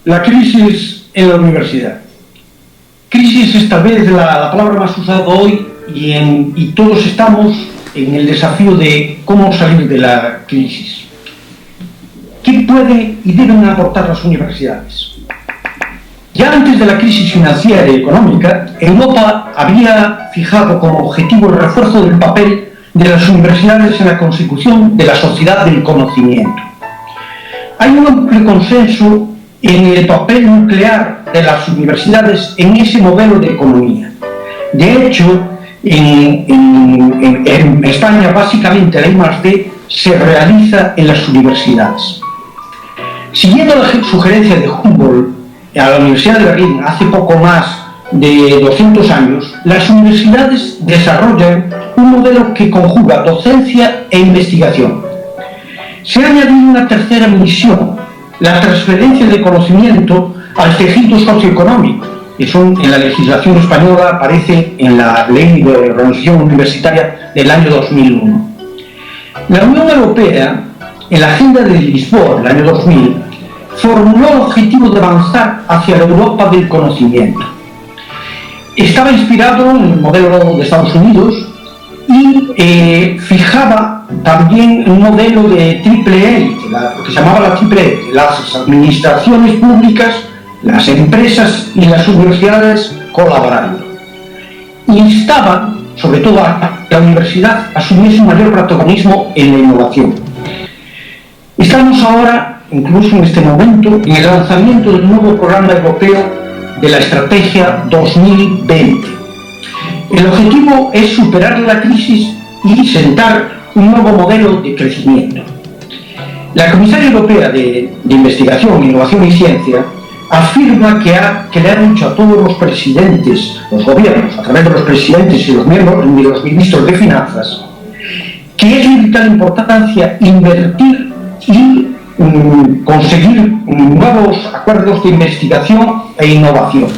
La crisis en la universidad. Crisis es tal vez la palabra más usada hoy y todos estamos en el desafío de cómo salir de la crisis. ¿Qué pueden y deben aportar las universidades? Ya antes de la crisis financiera y económica, Europa había fijado como objetivo el refuerzo del papel de las universidades en la consecución de la sociedad del conocimiento. Hay un amplio consenso en el papel nuclear de las universidades en ese modelo de economía. De hecho, en España básicamente la I+D se realiza en las universidades. Siguiendo la sugerencia de Humboldt a la Universidad de Berlín hace poco más de 200 años, las universidades desarrollan un modelo que conjuga docencia e investigación. Se ha añadido una tercera misión, la transferencia de conocimiento al tejido socioeconómico. Eso en la legislación española aparece en la Ley de Organización Universitaria del año 2001. La Unión Europea, en la Agenda de Lisboa del año 2000, formuló el objetivo de avanzar hacia la Europa del conocimiento. Estaba inspirado en el modelo de Estados Unidos y fijaba también un modelo de AAA, lo que se llamaba la AAA, las administraciones públicas, las empresas y las universidades colaborando. Instaba, sobre todo a la universidad, a asumir un mayor protagonismo en la innovación. Estamos ahora, incluso en este momento, en el lanzamiento del nuevo programa europeo de la Estrategia 2020. El objetivo es superar la crisis y sentar un nuevo modelo de crecimiento. La Comisaria Europea de Investigación, Innovación y Ciencia afirma que le ha dicho a todos los presidentes, los gobiernos, a través de los presidentes y los miembros y los ministros de Finanzas, que es de vital importancia invertir y conseguir nuevos acuerdos de investigación e innovación.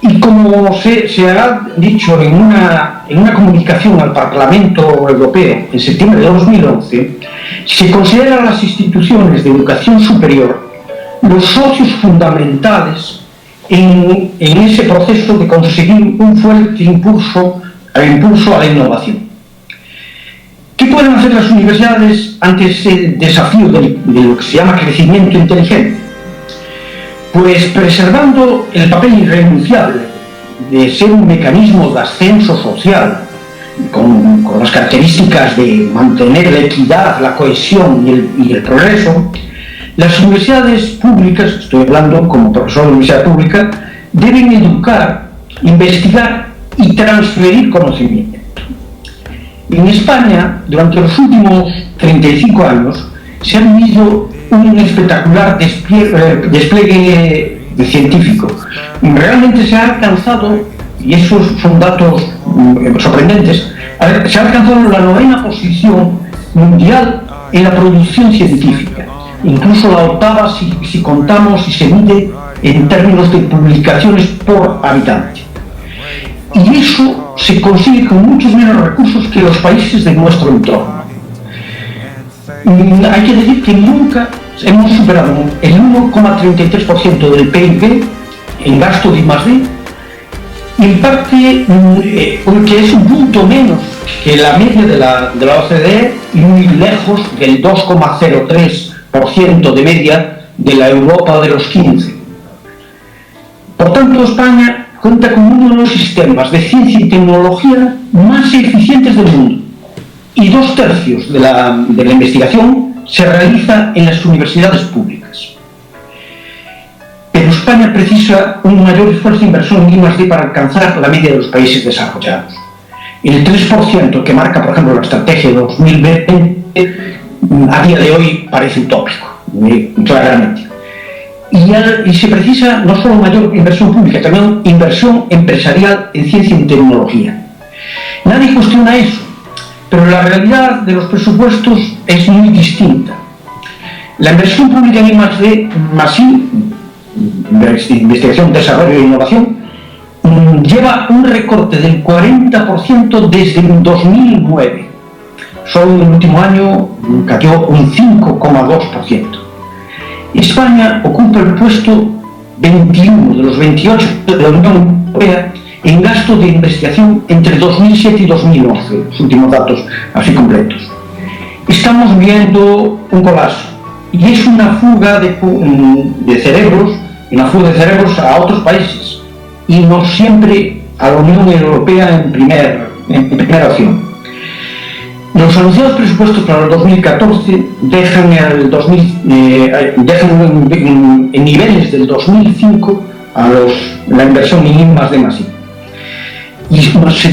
Y como se ha dicho en una comunicación al Parlamento Europeo en septiembre de 2011, se consideran las instituciones de educación superior los socios fundamentales en ese proceso de conseguir un fuerte impulso a la innovación. ¿Qué pueden hacer las universidades ante ese desafío de lo que se llama crecimiento inteligente? Pues preservando el papel irrenunciable de ser un mecanismo de ascenso social, con las características de mantener la equidad, la cohesión y el progreso, las universidades públicas, estoy hablando como profesor de universidad pública, deben educar, investigar y transferir conocimiento. En España, durante los últimos 35 años, se ha vivido un espectacular despliegue científico. Realmente se ha alcanzado, y esos son datos sorprendentes, se ha alcanzado la 9ª posición mundial en la producción científica, incluso la 8ª si contamos y se mide en términos de publicaciones por habitante. Y eso se consigue con muchos menos recursos que los países de nuestro entorno. Hay que decir que nunca hemos superado el 1,33% del PIB en gasto de I+D, en parte porque es un punto menos que la media de la OCDE y muy lejos del 2,03% de media de la Europa de los 15. Por tanto, España cuenta con uno de los sistemas de ciencia y tecnología más eficientes del mundo, y 2/3 de la investigación se realiza en las universidades públicas. Pero España precisa un mayor esfuerzo de inversión en I+D para alcanzar la media de los países desarrollados. El 3% que marca, por ejemplo, la estrategia 2020 a día de hoy parece utópico, claramente. Y se precisa no solo mayor inversión pública, también inversión empresarial en ciencia y tecnología. Nadie cuestiona eso, pero la realidad de los presupuestos es muy distinta. La inversión pública en I+D, investigación, desarrollo e innovación, lleva un recorte del 40% desde el 2009. Solo en el último año cayó un 5,2%. España ocupa el puesto 21 de los 28 de la Unión Europea en gasto de investigación entre 2007 y 2011, los últimos datos así completos. Estamos viendo un colapso y es una fuga de cerebros, a otros países y no siempre a la Unión Europea en primera opción. Los anunciados presupuestos para el 2014 dejan en niveles del 2005 la inversión en I+D+I. Y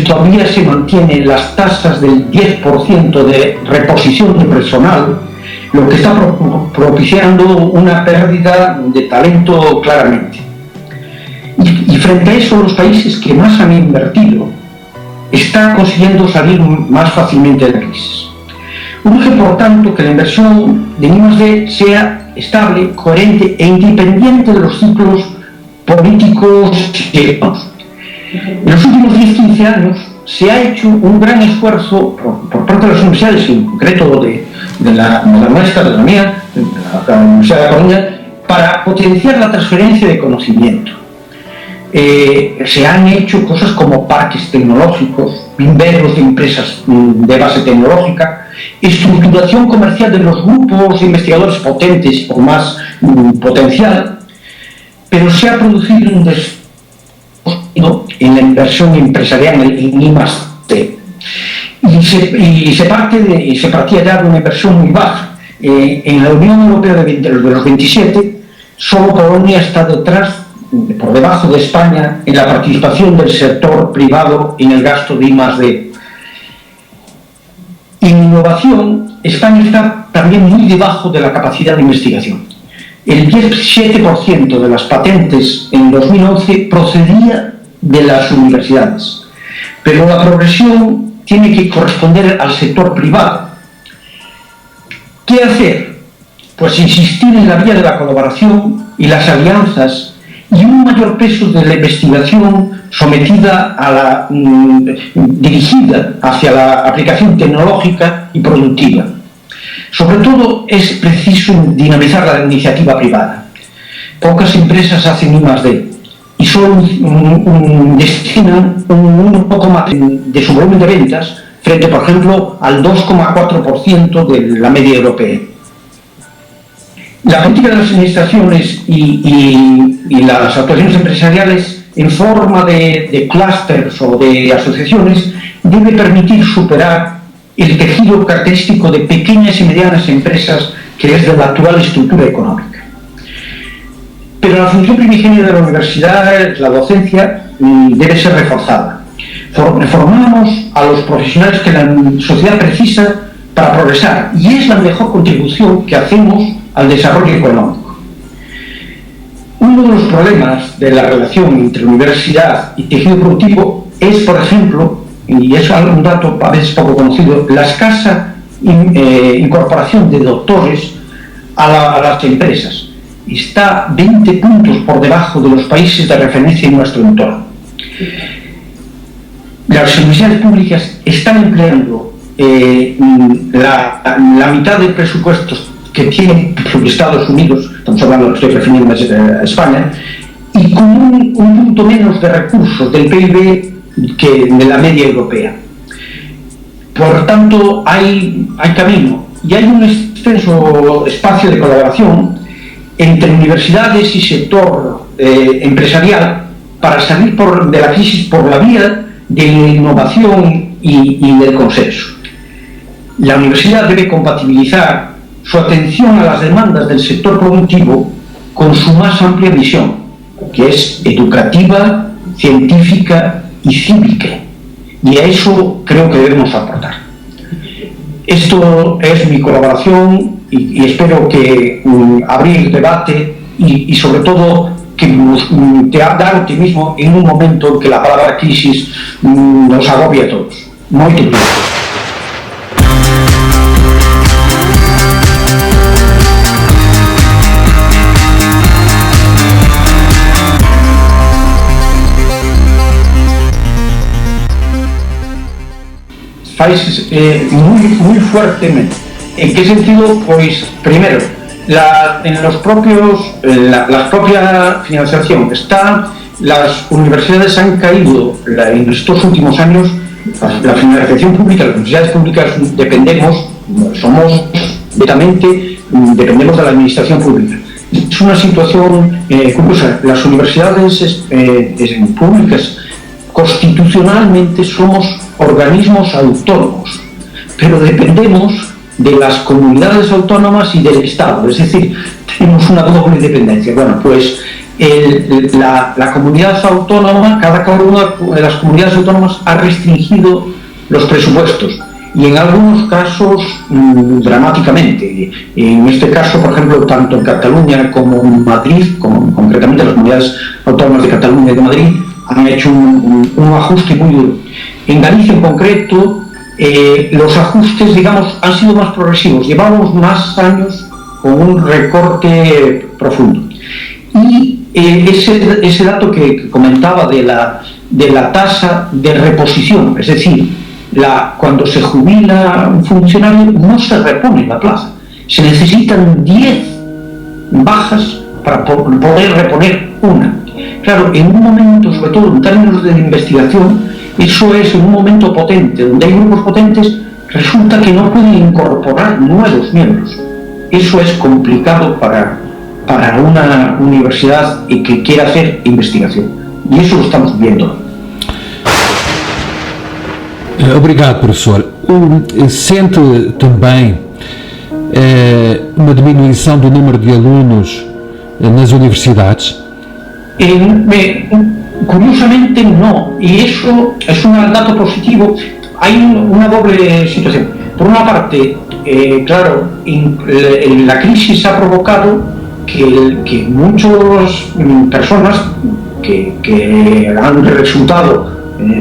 todavía se mantienen las tasas del 10% de reposición de personal, lo que está propiciando una pérdida de talento claramente. Y frente a eso, los países que más han invertido están consiguiendo salir más fácilmente de la crisis. Urge, por tanto, que la inversión de I+D sea estable, coherente e independiente de los ciclos políticos y económicos. En los últimos 10-15 años se ha hecho un gran esfuerzo por parte de las universidades, en concreto de la nuestra, de la mía, de la Universidad de Coruña, para potenciar la transferencia de conocimiento. Se han hecho cosas como parques tecnológicos, viveros de empresas de base tecnológica, estructuración comercial de los grupos de investigadores potentes y con más potencial, pero se ha producido un desfase en la inversión empresarial en I+D. Y se partía ya de una inversión muy baja. En la Unión Europea de los 27, solo Polonia está por debajo de España en la participación del sector privado en el gasto de I+D. En innovación, España está también muy debajo de la capacidad de investigación. El 17% de las patentes en 2011 procedía de las universidades, pero la progresión tiene que corresponder al sector privado. ¿Qué hacer? Pues insistir en la vía de la colaboración y las alianzas y un mayor peso de la investigación dirigida hacia la aplicación tecnológica y productiva. Sobre todo es preciso dinamizar la iniciativa privada. Pocas empresas hacen I+D y solo destinan un poco más de su volumen de ventas frente, por ejemplo, al 2,4% de la media europea. La política de las administraciones y las actuaciones empresariales en forma de clústeres o de asociaciones debe permitir superar el tejido característico de pequeñas y medianas empresas que es de la actual estructura económica. Pero la función primigenia de la universidad, la docencia, debe ser reforzada. Formamos a los profesionales que la sociedad precisa para progresar y es la mejor contribución que hacemos al desarrollo económico. Uno de los problemas de la relación entre universidad y tejido productivo es, por ejemplo, y es un dato a veces poco conocido, la escasa incorporación de doctores a las empresas. Está 20 puntos por debajo de los países de referencia en nuestro entorno. Las universidades públicas están empleando la mitad de presupuestos que tienen Estados Unidos, estamos hablando, estoy refiriendo a España, y con un punto menos de recursos del PIB que de la media europea. Por tanto, hay camino y hay un extenso espacio de colaboración entre universidades y sector empresarial para salir de la crisis por la vía de la innovación y del consenso. La universidad debe compatibilizar su atención a las demandas del sector productivo con su más amplia visión, que es educativa, científica y cívica, y a eso creo que debemos aportar. Esto es mi colaboración y espero que abrir debate y sobre todo que te dar optimismo en un momento en que la palabra crisis nos agobia a todos. Muy bien. Muy fuertemente. En que sentido? Pois, primeiro, en los propios, la propia financiación está, las universidades han caído en estos últimos años, la financiación pública, las universidades públicas somos netamente, dependemos de la administración pública. Es una situación curiosa. Las universidades públicas constitucionalmente somos organismos autónomos, pero dependemos de las comunidades autónomas y del Estado, es decir, tenemos una doble dependencia. Bueno, pues la comunidad autónoma, cada una de las comunidades autónomas ha restringido los presupuestos, y en algunos casos dramáticamente. En este caso, por ejemplo, tanto en Cataluña como en Madrid, concretamente las comunidades autónomas de Cataluña y de Madrid, han hecho un ajuste muy duro. En Galicia en concreto, los ajustes, digamos, han sido más progresivos. Llevamos más años con un recorte profundo. Y ese dato que comentaba de la tasa de reposición, es decir, cuando se jubila un funcionario no se repone la plaza. Se necesitan 10 bajas para poder reponer una. Claro, en un momento, sobre todo en términos de investigación, eso es en un momento potente, donde hay grupos potentes, resulta que no pueden incorporar nuevos miembros. Eso es complicado para una universidad que quiera hacer investigación. Y eso lo estamos viendo. Obrigado, professor. Sente também uma diminuição do número de alunos nas universidades? Curiosamente no, y eso es un dato positivo. Hay una doble situación. Por una parte, claro, la crisis ha provocado que muchas personas que han resultado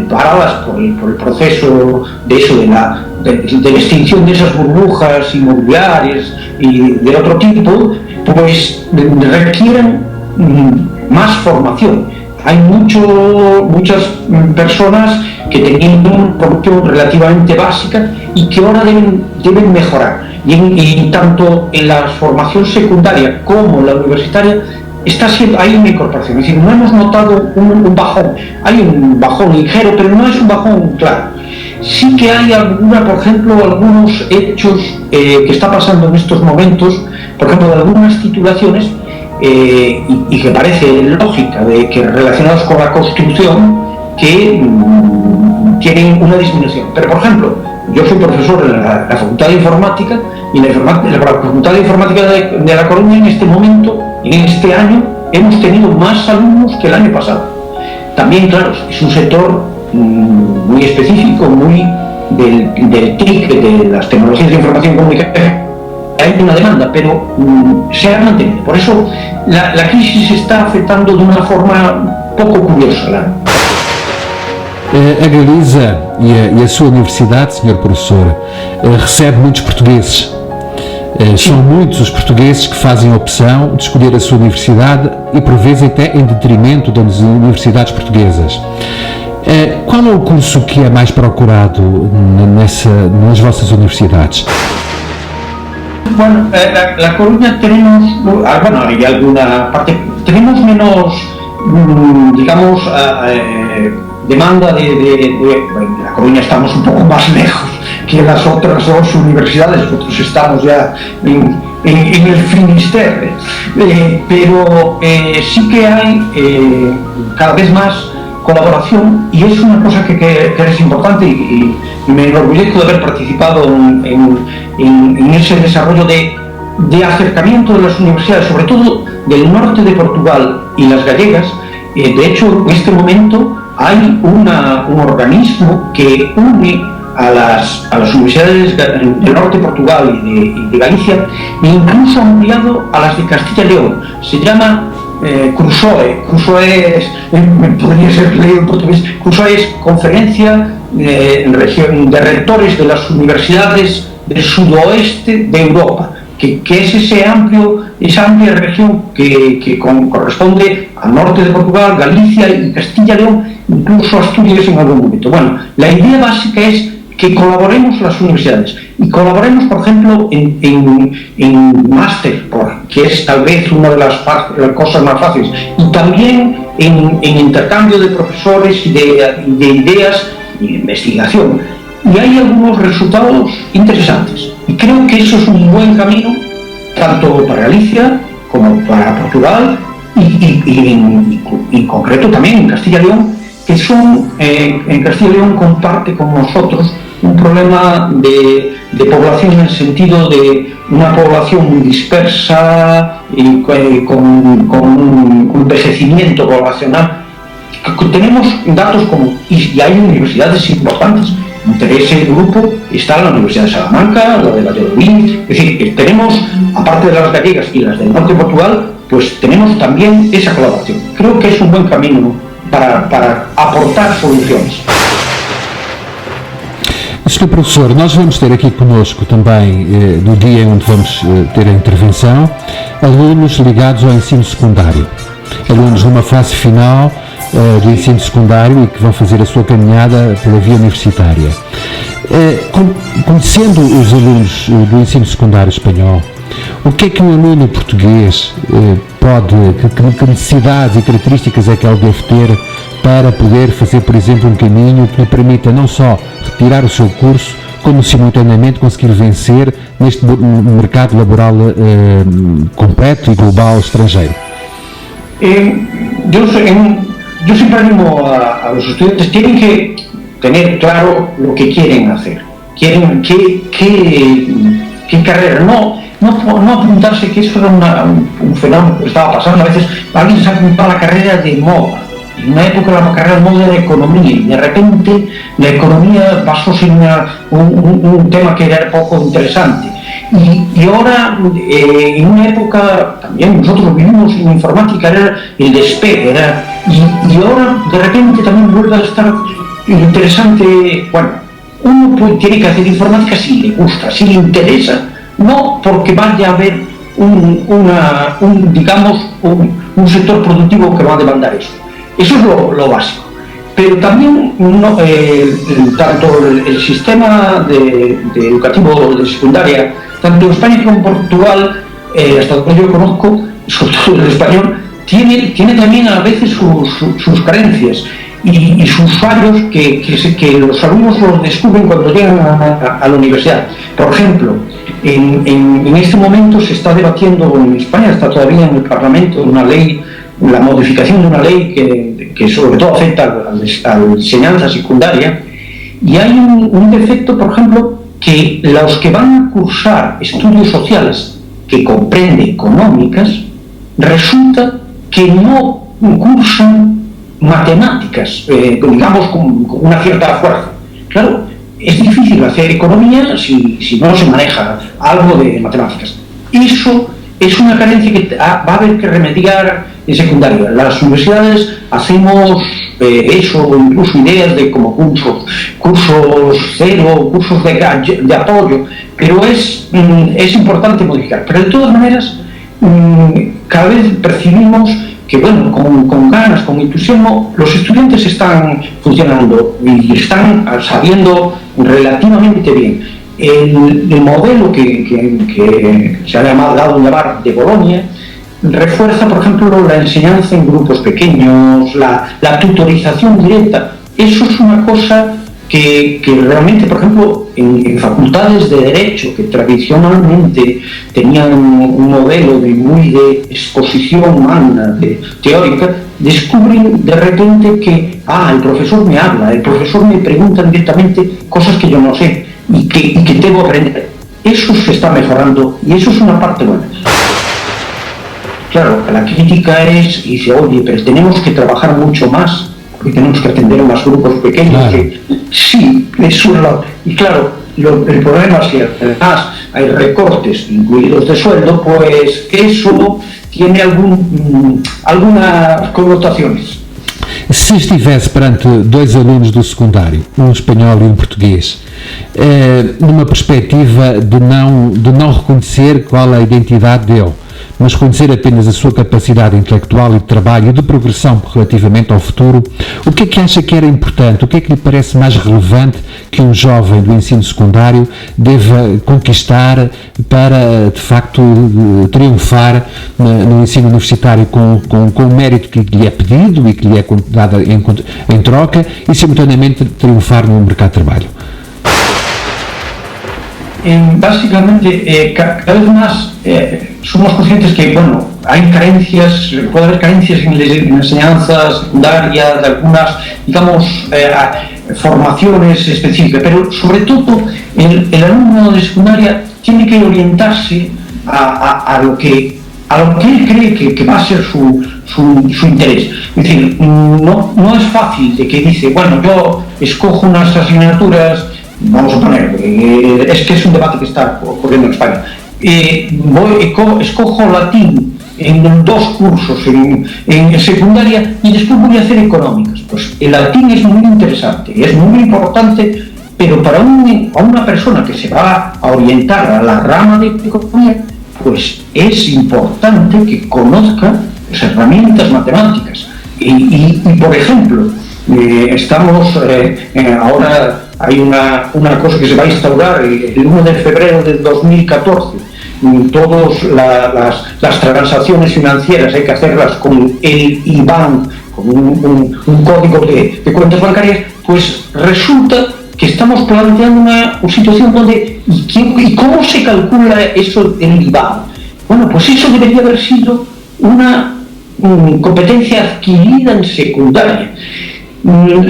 paradas por el proceso de la extinción de esas burbujas inmobiliarias y de otro tipo, pues requieren más formación. Hay muchas personas que tenían una formación relativamente básica y que ahora deben mejorar. Y tanto en la formación secundaria como en la universitaria hay una incorporación. Es decir, no hemos notado un bajón. Hay un bajón ligero, pero no es un bajón claro. Sí que hay por ejemplo, algunos hechos que está pasando en estos momentos, por ejemplo, de algunas titulaciones, y que parece lógica, que relacionados con la construcción, que tienen una disminución. Pero, por ejemplo, yo soy profesor en la Facultad de Informática, y en la Facultad de Informática de La Coruña, en este momento, en este año, hemos tenido más alumnos que el año pasado. También, claro, es un sector muy específico, muy del TIC, de las tecnologías de información y comunicación. Hay una demanda, pero se ha mantenido. Por eso la crisis está afectando de una forma poco curiosa. A Galiza e a sua universidade, Sr. Professor, recebe muitos portugueses. São muitos os portugueses que fazem a opção de escolher a sua universidade e, por vezes, até em detrimento das universidades portuguesas. Qual é o curso que é mais procurado nas vossas universidades? Bueno, La Coruña tenemos alguna parte, tenemos menos, digamos, demanda en La Coruña estamos un poco más lejos que las otras dos universidades. Nosotros estamos ya en el Finisterre, pero sí que hay cada vez más colaboración, y es una cosa que es importante, y me enorgullezco de haber participado en ese desarrollo de acercamiento de las universidades, sobre todo del norte de Portugal y las gallegas. De hecho, en este momento hay un organismo que une a las universidades del norte de Portugal y de Galicia, e incluso ampliado a las de Castilla y León. Se llama CRUSOE. CRUSOE podría ser leído en portugués. CRUSOE es Conferencia de Rectores de las Universidades del Sudoeste de Europa, que es esa amplia región que corresponde al norte de Portugal, Galicia y Castilla y León, incluso Asturias en algún momento. Bueno, la idea básica es que colaboremos las universidades y colaboremos, por ejemplo, en máster, que es tal vez una de las cosas más fáciles, y también en intercambio de profesores y de ideas y de investigación. Y hay algunos resultados interesantes. Y creo que eso es un buen camino, tanto para Galicia como para Portugal y en concreto también en Castilla y León, que en Castilla y León comparte con nosotros un problema de población en el sentido de una población muy dispersa y con un envejecimiento poblacional. Tenemos datos como, y hay universidades importantes. Entre ese grupo está la Universidad de Salamanca, la de Valladolid, es decir, tenemos, aparte de las gallegas y las del norte de Portugal, pues tenemos también esa colaboración. Creo que es un buen camino para aportar soluções. Sr. Professor, nós vamos ter aqui conosco também, no dia onde vamos ter a intervenção, alunos ligados ao ensino secundário, alunos numa fase final do ensino secundário e que vão fazer a sua caminhada pela via universitária. Conhecendo os alunos do ensino secundário espanhol, o que é que um aluno português que necessidades e características é que ele deve ter para poder fazer, por exemplo, um caminho que lhe permita não só retirar o seu curso, como simultaneamente conseguir vencer neste mercado laboral completo e global estrangeiro? Yo siempre animo a los estudiantes, tienen que tener claro lo que quieren hacer, quieren qué carrera, no apuntarse, que eso era un fenómeno que estaba pasando. A veces alguien se apuntaba a la carrera de moda. En una época la carrera de moda era economía y de repente la economía pasó a ser un tema que era poco interesante. Y ahora, en una época, también nosotros vivimos en informática, era el despegue, y ahora de repente también vuelve a estar interesante. Bueno, uno tiene que hacer informática si le gusta, si le interesa, no porque vaya a haber un sector productivo que va a demandar eso. Eso es lo básico. Pero también tanto el sistema educativo de secundaria, tanto en España como en Portugal, hasta donde yo conozco, sobre todo el español, tiene también a veces sus carencias y sus fallos que los alumnos los descubren cuando llegan a la universidad. Por ejemplo, en este momento se está debatiendo en España, está todavía en el Parlamento, una ley, la modificación de una ley que sobre todo afecta a la enseñanza secundaria, y hay un defecto, por ejemplo, que los que van a cursar estudios sociales que comprende económicas, resulta que no cursan matemáticas, digamos con una cierta fuerza. Claro, es difícil hacer economía si no se maneja algo de matemáticas. Eso es una carencia que va a haber que remediar en secundaria. Las universidades hacemos eso, incluso ideas de como cursos cero, cursos de apoyo, pero es importante modificar. Pero de todas maneras, cada vez percibimos que, bueno, con ganas, con entusiasmo, los estudiantes están funcionando y están sabiendo relativamente bien. El modelo que se ha dado llamar de Bolonia refuerza, por ejemplo, la enseñanza en grupos pequeños, la tutorización directa. Eso es una cosa que realmente, por ejemplo, en facultades de Derecho, que tradicionalmente tenían un modelo de exposición magna, teórica, descubren de repente que el profesor me habla, el profesor me pregunta directamente cosas que yo no sé y que debo aprender. Eso se está mejorando y eso es una parte buena. Claro, la crítica dice, oye, pero tenemos que trabajar mucho más, porque tenemos que atender a más grupos pequeños. Claro. Sí, es un lado. Y claro, el problema es que además hay recortes incluidos de sueldo, pues eso tiene algunas connotaciones. Se estivesse perante dois alunos do secundário, um espanhol e um português, numa perspectiva de não reconhecer qual é a identidade dele, mas reconhecer apenas a sua capacidade intelectual e de trabalho e de progressão relativamente ao futuro, o que é que acha que era importante? O que é que lhe parece mais relevante que um jovem do ensino secundário deva conquistar para, de facto, triunfar no ensino universitário com o mérito que lhe é pedido e que lhe é dado em troca e, simultaneamente, triunfar no mercado de trabalho? Básicamente, cada vez más somos conscientes que, bueno, hay carencias, puede haber carencias en la enseñanza secundaria, de algunas, digamos, formaciones específicas, pero sobre todo el alumno de secundaria tiene que orientarse a lo que él cree que va a ser su interés. Es decir, no es fácil de que dice, bueno, yo escojo unas asignaturas, vamos a poner, es que es un debate que está ocurriendo en España, escojo latín en 2 cursos en secundaria y después voy a hacer económicas. Pues el latín es muy interesante, es muy importante, pero para una persona que se va a orientar a la rama de economía, pues es importante que conozca las herramientas matemáticas. Y por ejemplo, estamos ahora hay una cosa que se va a instaurar el 1 de febrero del 2014. Todas las transacciones financieras hay que hacerlas con el IBAN, con un código de cuentas bancarias. Pues resulta que estamos planteando una situación donde ¿y cómo se calcula eso del IBAN? Bueno, pues eso debería haber sido una competencia adquirida en secundaria.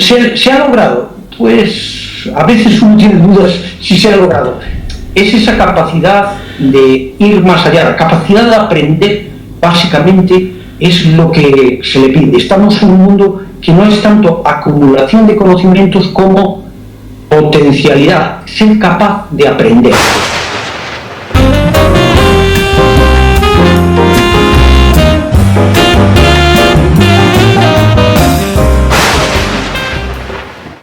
¿Se ha logrado? Pues a veces uno tiene dudas si se ha logrado. Es esa capacidad de ir más allá, la capacidad de aprender, básicamente es lo que se le pide. Estamos en un mundo que no es tanto acumulación de conocimientos como potencialidad, ser capaz de aprender.